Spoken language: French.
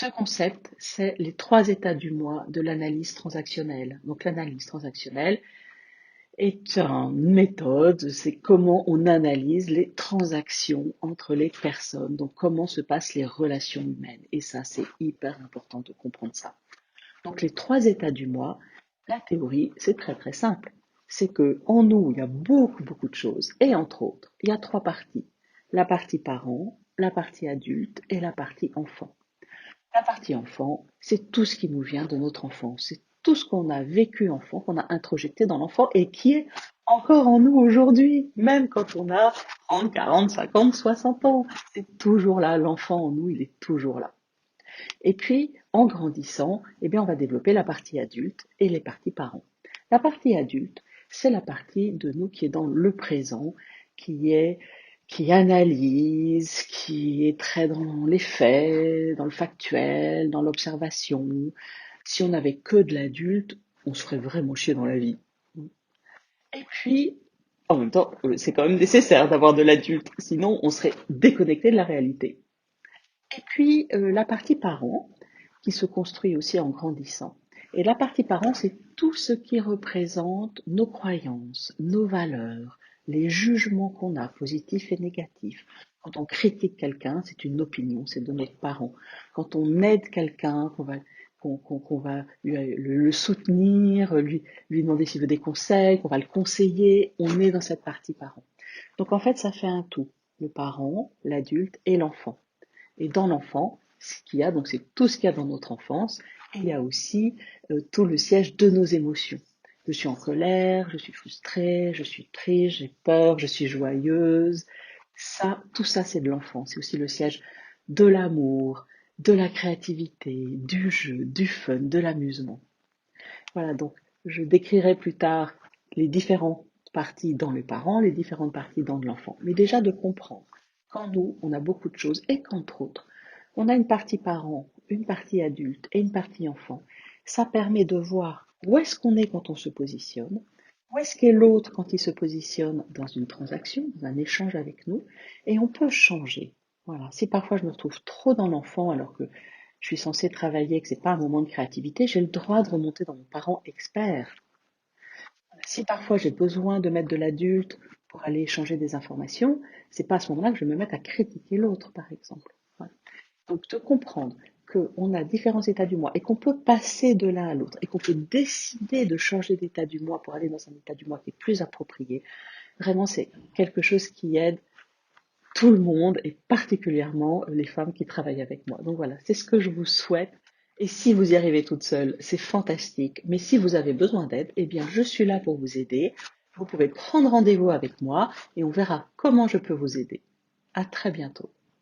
Ce concept, c'est les 3 états du moi de l'analyse transactionnelle. Donc l'analyse transactionnelle est une méthode, c'est comment on analyse les transactions entre les personnes, donc comment se passent les relations humaines. Et ça, c'est hyper important de comprendre ça. Donc les 3 états du moi, la théorie, c'est très très simple. C'est que en nous, il y a beaucoup de choses. Et entre autres, il y a 3 parties. La partie parent, la partie adulte et la partie enfant. La partie enfant, c'est tout ce qui nous vient de notre enfance. C'est tout ce qu'on a vécu enfant, qu'on a introjecté dans l'enfant et qui est encore en nous aujourd'hui, même quand on a 30, 40, 50, 60 ans. C'est toujours là, l'enfant en nous, il est toujours là. Et puis, en grandissant, eh bien, on va développer la partie adulte et les parties parents. La partie adulte, c'est la partie de nous qui est dans le présent, qui est qui analyse, qui est très dans les faits, dans le factuel, dans l'observation. Si on n'avait que de l'adulte, on se ferait vraiment chier dans la vie. Et puis, en même temps, c'est quand même nécessaire d'avoir de l'adulte, sinon on serait déconnecté de la réalité. Et puis, la partie parent, qui se construit aussi en grandissant. Et la partie parent, c'est tout ce qui représente nos croyances, nos valeurs, les jugements qu'on a, positifs et négatifs. Quand on critique quelqu'un, c'est une opinion, c'est de notre parent. Quand on aide quelqu'un, qu'on va le soutenir, lui demander s'il veut des conseils, qu'on va le conseiller, on est dans cette partie parent. Donc en fait, ça fait un tout, le parent, l'adulte et l'enfant. Et dans l'enfant, ce qu'il y a, donc c'est tout ce qu'il y a dans notre enfance, et il y a aussi tout le siège de nos émotions. Je suis en colère, je suis frustrée, je suis triste, j'ai peur, je suis joyeuse. Ça, tout ça, c'est de l'enfance. C'est aussi le siège de l'amour, de la créativité, du jeu, du fun, de l'amusement. Voilà, donc je décrirai plus tard les différentes parties dans les parents, les différentes parties dans l'enfant. Mais déjà de comprendre qu'en nous, on a beaucoup de choses et qu'entre autres, on a une partie parent, une partie adulte et une partie enfant. Ça permet de voir où est-ce qu'on est quand on se positionne, où est-ce qu'est l'autre quand il se positionne dans une transaction, dans un échange avec nous, et on peut changer. Voilà. Si parfois je me retrouve trop dans l'enfant alors que je suis censée travailler, que c'est pas un moment de créativité, j'ai le droit de remonter dans mon parent expert. Si parfois j'ai besoin de mettre de l'adulte pour aller échanger des informations, c'est pas à ce moment-là que je vais me mettre à critiquer l'autre, par exemple. Voilà. Donc de comprendre qu'on a différents états du moi et qu'on peut passer de l'un à l'autre et qu'on peut décider de changer d'état du moi pour aller dans un état du moi qui est plus approprié, vraiment c'est quelque chose qui aide tout le monde et particulièrement les femmes qui travaillent avec moi. Donc voilà, c'est ce que je vous souhaite. Et si vous y arrivez toute seule, c'est fantastique. Mais si vous avez besoin d'aide, eh bien, je suis là pour vous aider. Vous pouvez prendre rendez-vous avec moi et on verra comment je peux vous aider. À très bientôt.